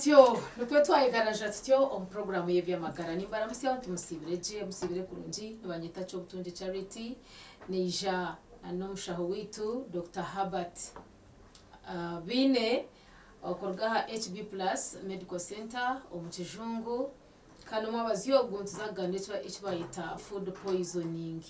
Tyo, nukwe twayegaraje tutyo on program y'Ebyamagara nimbara musya musibire kurungi banyita Kyobutungi Charity neija n'omushaho witu Dr. Herbert Baine okorgaha HB Plus Medical Center omu Kijungu kandi mwabaziyo guntuzaganira ekibayita food poisoning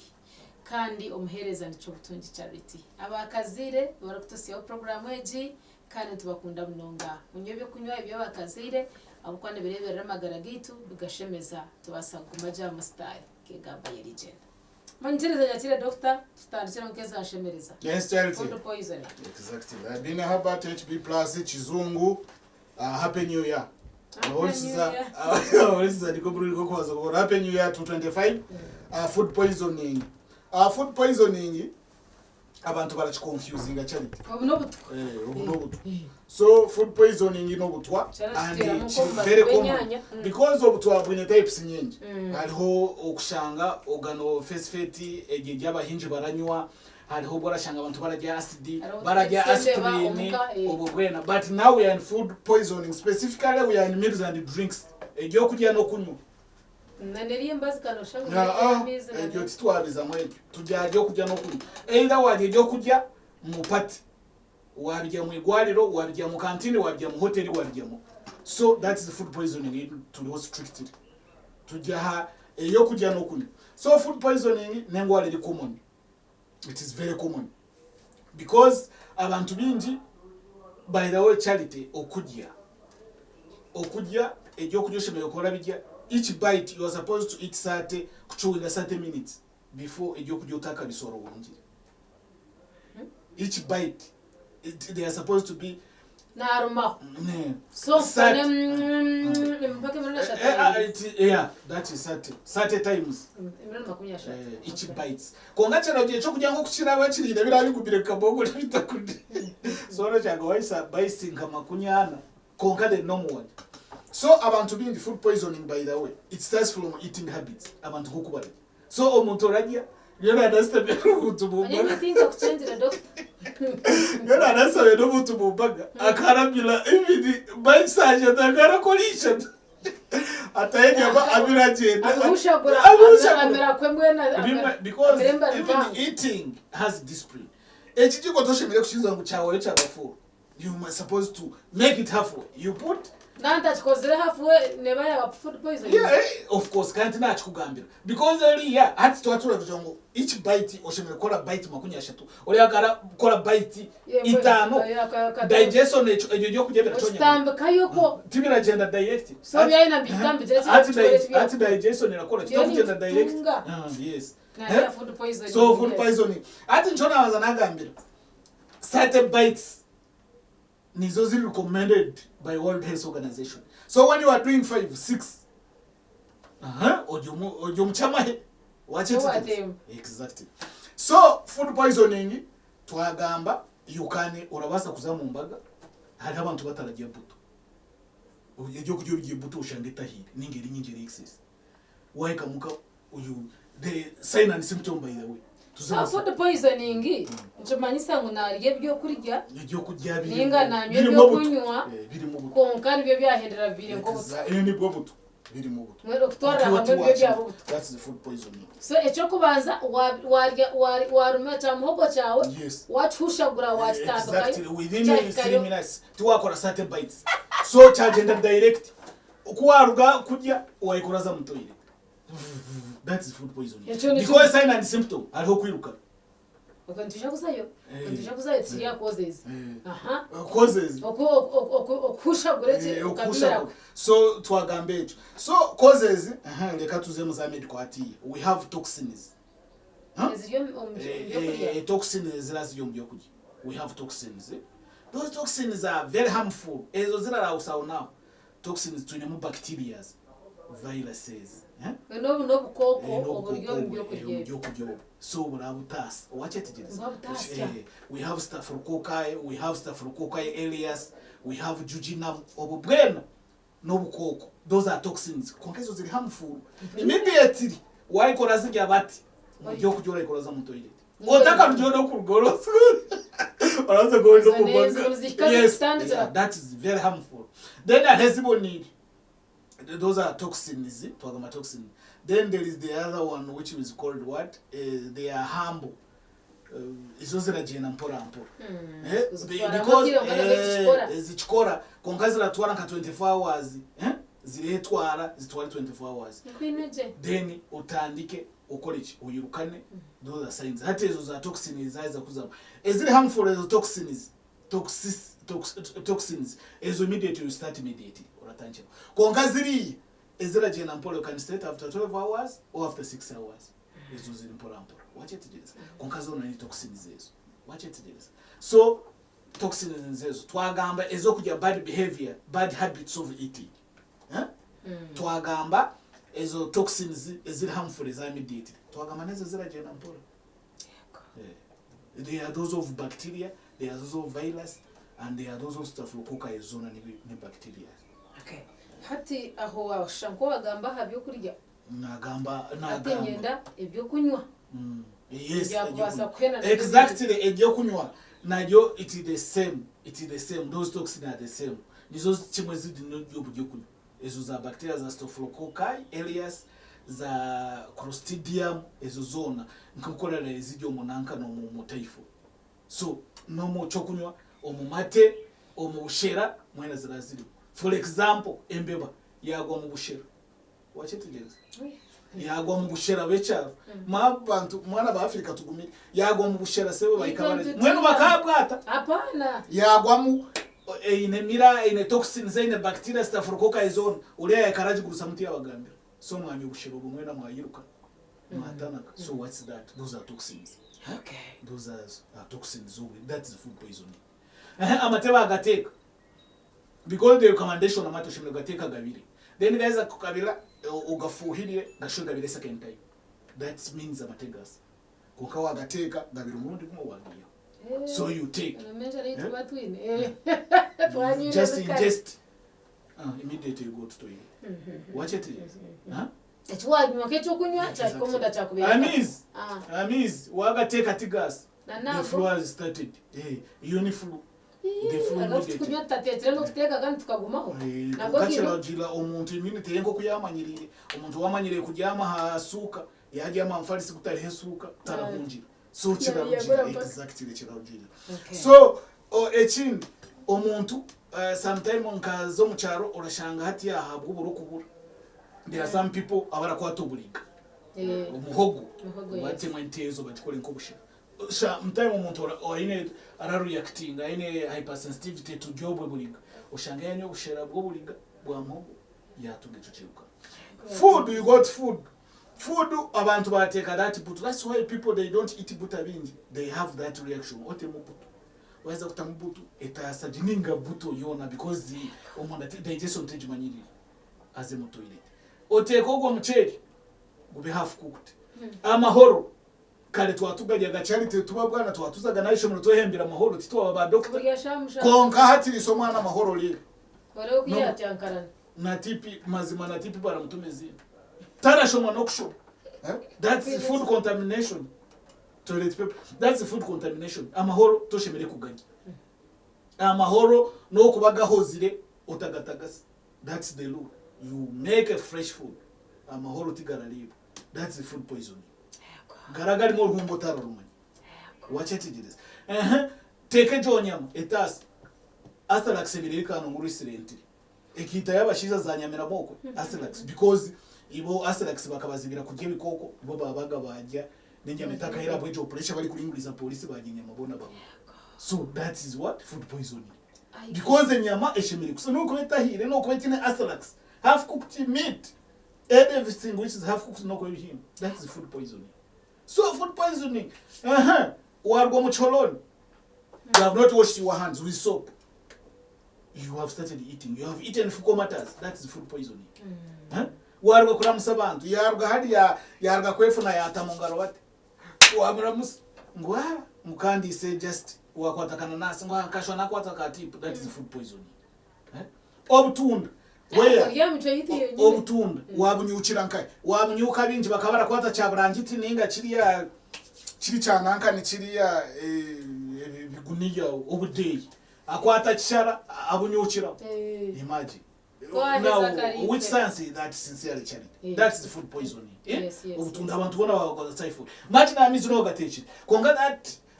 kandi omuhereza ni Kyobutungi Charity abakazire barakutosiya program eji kandi tubakunda munonga munyobye kunywa ebyabakazire abukwane birebera amagara gitu bigashemeza tubasa kumaja mu style kegamba yeligenda manjiriza yakire doctor tutandikira nkeza ashemereza yes charity food poisoning exactly Baine Herbert HB Plus Kijungu happy new year Olisiza ndikobuliriko kwaza ko happy new year 2025 food poisoning food poisoning abantu barachiconfusing Charity obunobutwa so food poisoning inobutwa and it's very common because obutwa bwine types nyingi hariho okushanga ogano face fati egeje abahinji baranywa hariho borashanga abantu barajya aspirin obugwena but now we are in food poisoning specifically we are in meals and drinks ejo kujya no kunywa naneriye mbazi kanoshanga ejo titwariza mwe tujyaje kujya no kunywa either waje kujya mu party wabijya mu igwariro wabijya mu kantine wabijya mu hoteli wabijya mu so that is food poisoning to be strictly tujya eyo kujya no kunywa so food poisoning nengwale ri common. It is very common because abantu bingi by the way Charity okujya ejo kujoshemeye okora bijya each bite you are supposed to eat 30 minutes before ejo kujotaka bisoro wongire each bite they are supposed to be naruma so yeah that is 30 times each bites konga chero cyo kujya ngo kuchira bakirira birabigubire kabogo bitakundi so no cyangwa wayisa biting makunyana konga the normal one so abantu being food poisoning by the way it starts from eating habits abantu kukubara so omuntu rajya yona understand utububaga anything of change the doctor yona understand utububaga akarabila even by saje takara kolisha atayega abiragenda amera kwembwena because even eating has discipline ekijiko toshemere kushiza ngo cyawe cyagafuru you must supposed to make it halfway you put nanta chikozere halfway neba ya food poisoning yeah of course can't na chikugambira because early yeah hati twatura kujongo each bite oshemere kora bite makunyashatu oli akara kora bite itano digestion ejo kugebera tonye stambika yuko tibira gender direct so byaina bitambije ati digestion irakora gender direct yes na food poisoning so food poisoning ati njona waza nagambira certain bites nizo zili recommended by World Health Organization. So when you are doing 5, 6, ojo mchamahe, watch it. Exactly. So food poisoning, twagamba, yukane urabasa kuzamu mbaga, hari abantu bataragiye buto. Ejo kujyo bigiye buto ushangeta hiri, ningeri nyinjiri excess. Waika muka the sign and symptom by the way. So food poisoning njumanyisa ngo nariye byo kurya byo kurya ninga nanywe byo kunywa konka byo byahendera bire ngo ni bwo buto biri mu buto mwe doctor hamwe byo byabo that's the food poisoning so echo kubanza waruma cha muhogo chawe wachushagura wataka exactly within 3 minutes tuwakora certain bites so charge and direct kuwaruga kurya wayikoraza mu toilet. That is food poisoning. Because sign and symptom are how kwiruka. Okantusha kusayo tsiya causes. Causes. Okusha gurete ukabira. So twagambe. So causes leka tuzemu za medical ati we have toxins. Toxins zirazi yomyo kuji. We have toxins. Those toxins are very harmful. Ezo zirara usawo now. Toxins tunemu bacteria, viruses. No koko oburyo byo kujya so burabutasa wache tegereza we have staphylococcus areas we have jejunum obubwena no bukoko those are toxins konkezo ziri harmful immediately why korazi gyabati mujyo kujora ikoroza mu toilet Otaka njono kurugoro. Also going to yes, yeah, that is very harmful. Then a hesible need. Those are toxins, toxin. Then there is the other one which is called what? They are humble. It's also a gene and because zichikora konkazira twara ka 24 hours ziretwara zitwara 24 hours then utandike ukolechi uyirukane those are signs hati ezo za toxins zaiza kuzama ezili harmful ezo toxins ezo immediately you start immediately uratanche konkaziri ezira gene and you can start after 12 hours or after 6 hours ezo zili mpora watch it is konkazo na toxins ezo watch it is so toxins ezo twagamba ezo kujya bad behavior bad habits of eating twagamba ezo toxins ezili harmful as immediately twagamba nezo zira gene and they are those of bacteria, they are those of virus, and they are those of staphylococcus ezona ni bacteria. Okay. Hati aho washanko agamba habyo kurya nagamba atenyenda ebyo kunywa yes exactly ebyo kunywa nayo it is the same those toxins are the same nizo chimwe zidi n'ebyo kunywa ezo za bacteria za staphylococcus alias za clostridium ezo zona nkukolera ezijyo munanka no mu typho so no mu chokunywa omumate omubushera mwena ziraziri for example embeba yagwa mu bushera wachetegeza yagwa mu bushera becha mabantu mwana ba Afrika tugumire yagwa mu bushera sebe bayikabale mwenu bakabwata hapana yagwa mu ine toxins ine bacteria staphylococcus ezona uri yakaraji gurusa muti yabagambira so mwanya ubushera bumwena mwayiruka mwatanaka so what's that those are toxins okay those are toxins that is food poisoning amateba agateka because the recommendation amato shimwe gateka gabiri then guys akukabira ugafuhirire gashoga bire second time that means amategas kukawa agateka gabiri umurundi kumwe wagiye so you take just ingest immediately you go to toilet watch it Echwa nyokecho kunywa cha komoda cha kubira amis wagateka tigas the floor is started uniform the floor kunywa tatetera no kuteka kandi tukagumaho nagokira jila omuntu iminute yengo kuyamanyirire omuntu wamanyire kujyama hasuka yajyama mfarisi kutari hesuka tarahunjira so kirarujira exactly kirarujira so ekindi omuntu sometime nkazo mu cyaro urashanga hati yahabwa uburukubura there are some people abara kwatubulika umuhogo bate mwentezo batikole nkobushira sometime umuntu oine arareacting aine hypersensitivity to job buliga ushanga yanyo bushira bwo buliga bwa muhogo yatugecho chiruka food you got food abantu bateka that but that's why people they don't eat butter bingi they have that reaction ote mubuto waweza kutamubuto etasa jininga buto yona because the omanda digestion tejimanyiri aze mu toilet otekogwa mucheri ube half cooked amahoro kale twatugajya Charity tubabwana twatuzaga naisho mu tohembera amahoro titwa ba doctor konka hatiri so mwana amahoro lire wale ukiya cyankarana na tipi mazima na tipi bara mutumezi tarashoma nokusho that's food contamination toilet paper that's food contamination amahoro toshemere kuganya amahoro no kubagaho zire otagatagasa that's the rule you make a fresh food amahoro tigaraliba that's the food poisoning garagari mo rumbo tararumanya watch it this teke jonyama etas asalax birikano muri silenti ekita yabashiza zanyamira moko asalax because ibo asalax bakabazibira kujye bikoko bo babaga bajya n'inyamitaka hera bwejo pressure bari kuringuriza police baginya mabona babo so that is what food poisoning because enyama eshemiri kuso nuko betahire nuko betine asalax half cooked meat everything which is half cooked no him that's food poisoning so food poisoning wargo mucholoni you have not washed your hands with soap you have started eating you have eaten fukomatas that's food poisoning wargo kuramsa abantu yarga hadi yarga kwefuna yatamongaro bate wamuramus ngwa mukandi say just wakwatakana nasi ngwa kashwa nakwataka tip that is food poisoning obutunda obutunda wabunyukira nkai wabunyuka bingi bakabara kwata cyaburangiti ninga kiriya kiri kyananka ne kiriya biguniya obudeyi akwata kishara abunyukira imagine now which science is that sincerely charity that's the food poisoning obutunda abantu bona bakoza typhoid imagine amizi no gatechi konga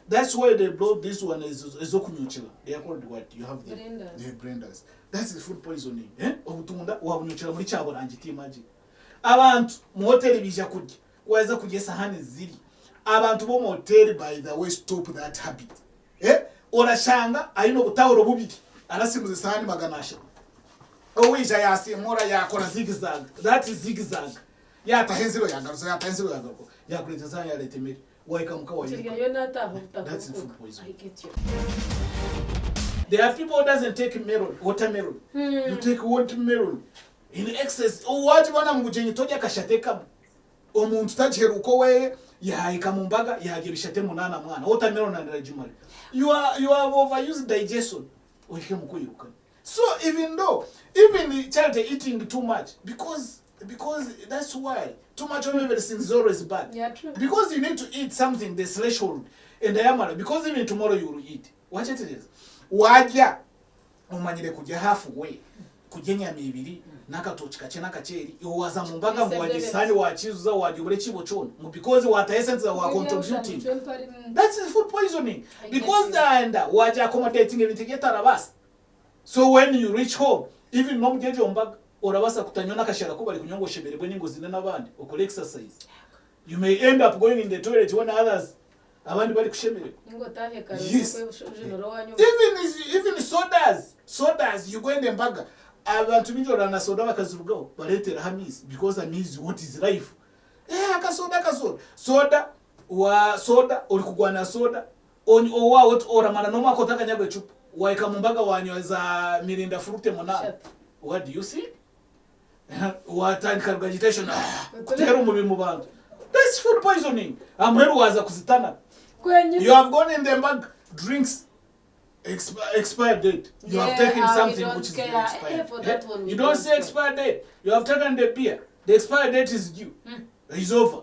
that's why they blow this one is okunyukira they are called what you have the blenders that's the food poisoning obutunda wabunyukira muri cyaborangiti imagine abantu mu hotel bija kujya waza kujya sahani ziri abantu bo mu hotel by the way stop that habit orashanga ayino butawuro bubiri arasimuze sahani maganasha owija yasimura yakora zigzag that is zigzag yatahenziro yagaruza yatahenziro yagaruko yakureta sahani ya letemeri waikamuka wayika that's the food poisoning. I get you. There are people who doesn't take watermelon. You take watermelon in excess. Waje bana Omugyenyi tojja kashateka omuntu tajeruko we yaika mumbaga yagebishate munana mwana watermelon and rajimali. You are overused digestion. Oike mukuyiruka. So even child eating too much because that's why too much of everything is always bad. Yeah, true. Because you need to eat something the threshold and Ebyamagara because even tomorrow you will eat. Watch it is. Wajja umanyire kujya halfway kujenya mibiri nakatochi kachena kacheri yowaza mumbaga mwagisani wachizuza wajubure chibo chono because what essence wa contributing that's the food poisoning because the waja accommodating everything yetarabas. So when you reach home even no mjeje ombaga orabasa kutanyona kashara ko bari kunyongosheberwe n'ingozi n'abandi ukore exercise you may end up going in the toilet when others abandi bari kushemere ngo tahe karuko ujinoro wanyu even sodas you go in the mbaga abantu bijora na soda bakazirugaho baretera hamizi because amizi what is life akasoda uri kugwana soda owa what oramana no makota kanyagwe chupa waika mumbaga wanyu za mirinda fruit monana what do you see what and agitation kutero mu bimubantu that's food poisoning amweru waza kuzitana. You have gone in the bag drinks expired date. You have taken something which is expired. You don't say expired date. You have taken the beer. The expired date is due. It's over.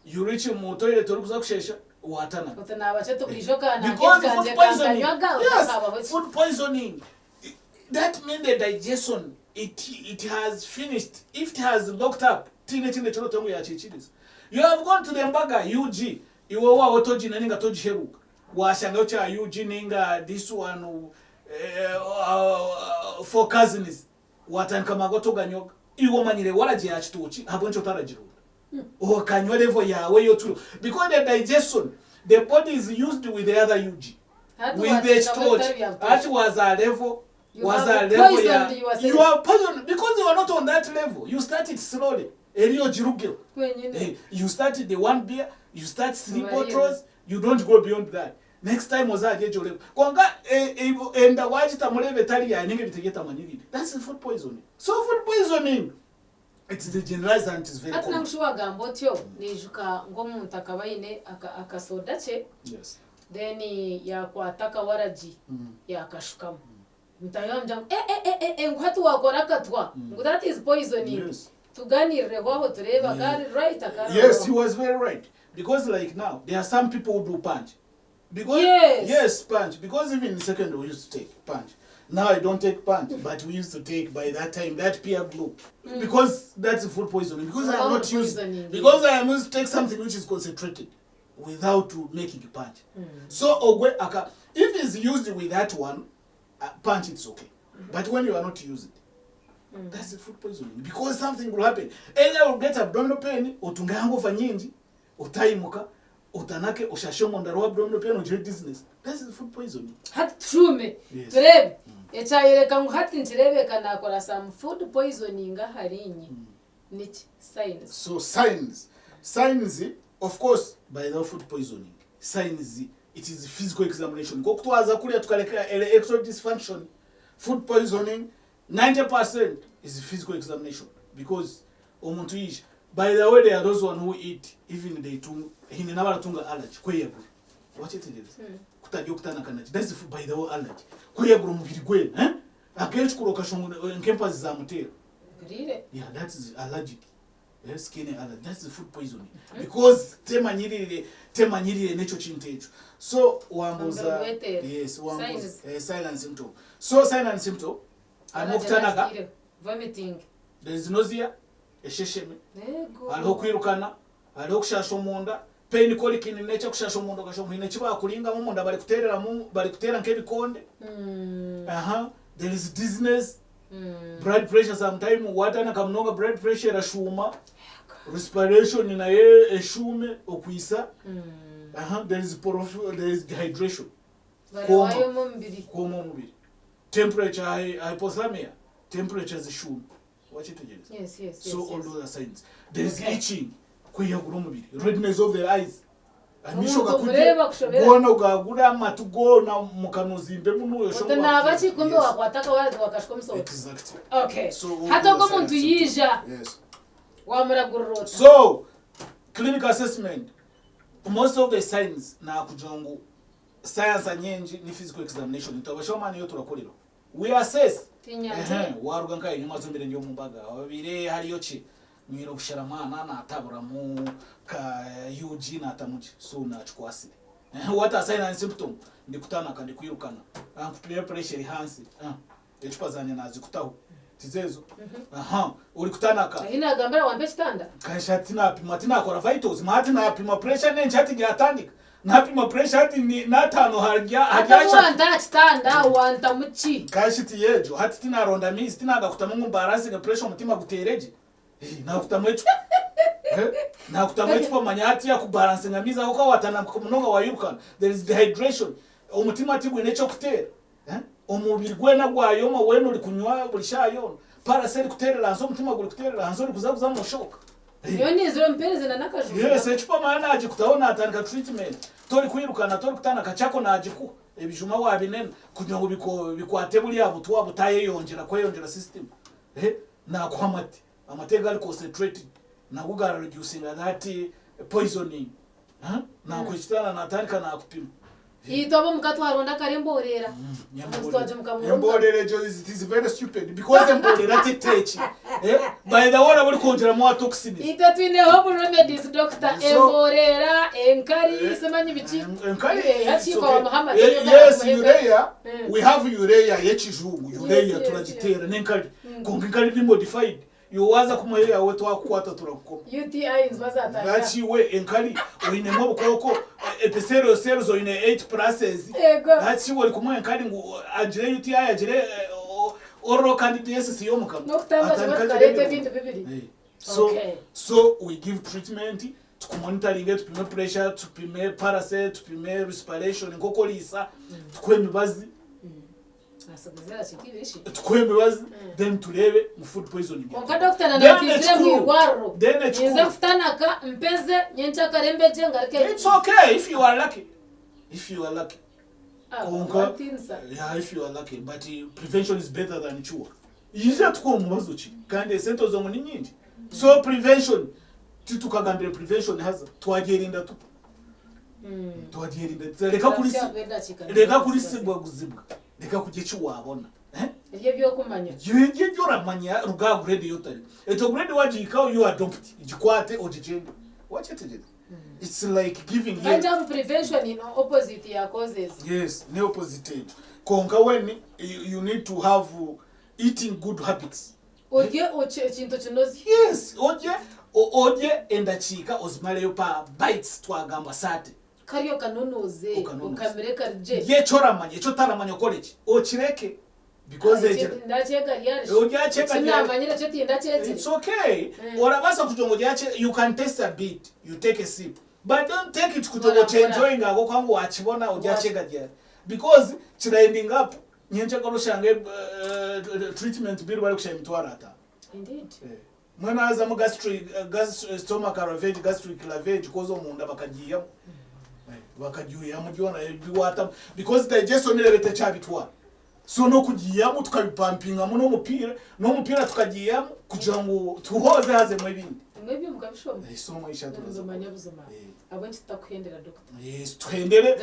You reach your toilet to look kushesha watana. Because food poisoning. Yes, food poisoning. That means the digestion it has finished. If it has locked up, you have gone to the mbaga UG. Iwe wa otoji naninga toji heruka washanga cha UG ninga this one for cousins watanka magoto ganyoka iwo manyire waraje yachituchi haboncho tarajiro kanyo level yawe yo too because the digestion the body is used with the other UG with the storage that was a level you are poisoned because you are not on that level. You started slowly. You started the one beer, you start 3 bottles, you don't go beyond that. Next time ozajejo konga enda wajita mulebe tali ya ninge bitegeta maniride. That's the food poisoning. So food poisoning it's the generalized and it's very common. Atnamushuwa gambotyo nijuka ngomuntu akabaine akasoda che. Yes. Then ya kwataka waraji ya akashukamo. Mtayanja ngwatu wakora katwa. That is poisoning. Yes. Yes, he was very right. Because like now, there are some people who do punch. Because yes, punch. Because even in secondary we used to take punch. Now I don't take punch, but we used to take by that time that peer glue. Because that's food poisoning. Because I am not used. Because I am used to take something which is concentrated without making a punch. So ogwe aka if it's used with that one, punch it's okay. But when you are not using it, that's the food poisoning because something will happen. Either you'll get abdominal pain, utunga hangover nyingi, utaimuka, utanake, ushashomo ndaro abdominal pain, ujire dizziness. That's the food poisoning. Hat trume. Turebe. Echayereka ngo hati ntirebe kana akora some food poisoning harinyi. Nichi signs. So signs of course by the food poisoning. Signs it is physical examination. Ko kutwaza kulia tukaleka electro dysfunction. Food poisoning 90% is physical examination because omuntu yisha. By the way, there are those one who eat even they hine nabaratunga allergy kweyagura. Watch it is. Kutajya kutana kanachi. That's the by the way allergy. Kweyagura mubiri gwe, akenshi kuroka shongo nkempa zizamutera. Really? Yeah, that is allergic. skin allergy, that's the food poisoning. Because temanyirire necho chintecho. So wambuza yes, wambuza silent symptom. So silent symptom anokutanaga vomiting. There is nausea, eshesheme. Aliho kwirukana, aliho kushasha munda, pain colic in nature kushasha munda gashomuhine chiba kulinga mu munda bali kutera nkebikonde. There is dizziness. Blood pressure sometimes watana kamnonga blood pressure ashuma. Respiration inaye eshume okuisa. There is dehydration. Koma mubiri. Temperature hypothermia. Temperature is shuma. Watch it again. Yes. So all those are signs. There is itching. Kuyagura mubiri. Redness of the eyes. Amishoka kuona ugagura amatugo na mukanuzimbe munuyo shoma. Nabachi kumbe wakwataka wakashkomso. Exactly. Okay. So hata ko muntu yija. Yes. Wamuragurota. So clinical assessment, most of the signs na kujongo science anyenji ni physical examination ntabashoma niyo turakorera. We assess waruga nkaye nyuma zombere nyo mumbaga babire hariyo ki mwiro gushara mwana na atabura mu ka UG na atamuji so na chikwasire. What are signs and symptoms? Ndikutana kandi kwirukana. Peer pressure hansi. Echipazanya nazikutaho. Tizezo. Uri kutanaka. Ina gambara wambe chitanda. Kashati na apima tina akora vitals. Mahati na apima pressure ne nchati gyatandika. Na apima pressure ati ni natano harya wanda chitanda wanta muchi. Kashiti yejo. Hati tina ronda mizi tina agakuta Mbarara singa pressure mutima gutereje. Na kutamwecho. Na kutamwecho pa manyati ya kubalance ngamiza hoka watana kumunonga wayukana. There is dehydration. Umutima tibwe necho kutera. Omubiri gwena gwayoma weno uri kunywa bulishayo paraseri kuterera hanzo mutima guri kuterera hanzo uri kuzabuza mu shoka yoni iziro mpereze na nakaju yes echupa mana aje kutaona atanga treatment tori kwirukana tori kutana kachako na ajiku ebijuma wabinena kugira ngo bikwate buli yabo tuwa butaye yongera system na kwamati amatega ari concentrated na kugara reducing that poisoning na kuchitana na atandika na kupima Itobo mukatwaronda karemborera. Mbarara it is very stupid because Mbarara tetechi. By the way aburi konjera mu toxins. Ito twine hope remedies Dr. Mbarara enkari semanyi bichi. Enkari yachiko wa Muhammad. Yes, urea. We have urea yechijungu. Urea turagitera nenkari. Konginkari bi modified. Yowaza kumuhera wetu wakwata turakoma. UTIs bazatanga. Gachi we enkari oinemo bukoko epesero cells oine 8 processes. Gachi we kumuhe enkari ngo agire UTI agire oral candidiasis yomuka. Nokutamba karete bintu bibiri. So we give treatment to monitoring it, to pressure, to parasite, to respiration ngokolisa twemibazi. Twemibazi then turebe mu food poisoning. Onka doctor na nakizire mu igwaro. Nze kutanaka mpeze nyencha karembeje ngarike. It's okay if you are lucky. If you are lucky. Yeah, if you are lucky, but prevention is better than cure. Yija tuko mubazo chi kandi sento zo ni nyingi. So prevention tukagambira prevention haza twagerinda tu. Twagerinda reka kurisibwa guzibwa. Reka kugichi wabona. Ibyo byo kumanya. Yenge yoramanya rugagu ready yotari. Eto grade wajika you adopt. Igikwate ogigende. Watch it again. It's like giving you kind of prevention in opposite ya causes. Yes, ne opposite. Konka when you need to have eating good habits. Oje chinto chinozi. Yes, oje endachika ozimale yo pa bites twagamba sate. Kariyo kanonoze ukamere karje. Ye choramanya, echo taramanya college. Ochireke because ndacheka yari. Ojacheka ndamanyira cheti ndacheti. It's okay. Orabasa kujongo yache you can taste a bit. You take a sip. But don't take it kujongo enjoying ago kwangu wachibona ojacheka yari. Because chira ending up nyencha koroshange treatment bill bali kusha mitwara ata. Indeed. Mwana aza mu gastric stomach lavage gastric lavage kozo munda bakagiya. Bakagiya mubyona biwata because digestion irete chabitwa. So no kugiyamu tukabipampinga mu no mupira tukagiyamu kugira ngo tuhoze haze mu bindi. Maybe mukabishoma. So mu isha tuzomanya buzoma. Abanje tutakuhendera doctor. Yes, tuhendere.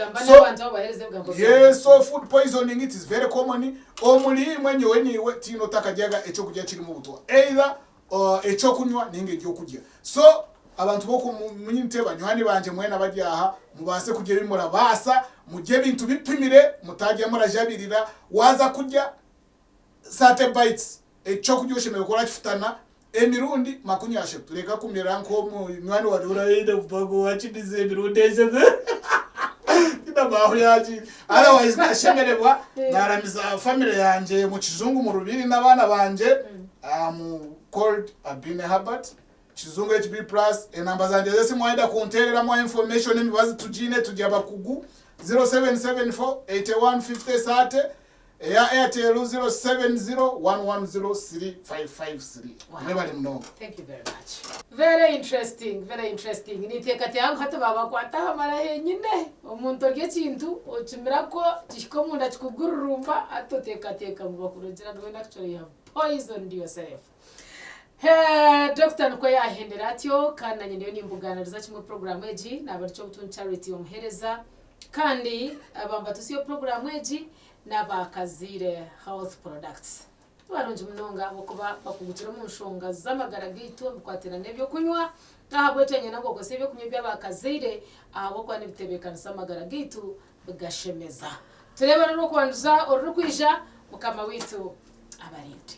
Yes, so food poisoning it is very common. Omuli mwenyewe niwe tino takajaga echo kujya kiri mu butwa. Either echo kunywa ninge gyo kujya so abantu boko munyinte banywani banje mwena bajyaha mubase kujye bimura basa mujye bintu bipimire mutajya murajabirira waza kujya sate bites echo kujyosheme gukora kifutana emirundi makunyashe tureka kumira nko mwani wadura ide bubago wachidize emirundi eje baho yaji otherwise nashemererwa naramiza family yanje mu Kijungu mu Rubiri n'abana banje called Abine Herbert Kijungu HB plus enamba zanje zese mwaenda kunterera mu information emibazi tujine tujya bakugu 0774815030 ya Airtel 0701103553 nebali mnogo. Thank you very much. Very interesting, very interesting. Nitekati yangu hata baba kwata hamara henyine omuntu orye kintu ochimira ko kishiko munda kikugururumba atotekateka mu bakurugera when actually you have poisoned yourself. Dr. Nkoya ahendera atyo kandi nanye ndiyo nimbuganiriza kimwe program eji nabari Kyobutungi Charity omuhereza kandi abamba tusiyo program eji n'abakazire health products barunje munonga bokuba bakugutira mu nshonga z'amagara gitu bikwatira nebyo kunywa nahabwe tenye nabwo gose byo kunywa by'abakazire abo kwa nibitebekana samagara gitu bigashemeza tureba no kwanduza orukwija mukama witu abarinde.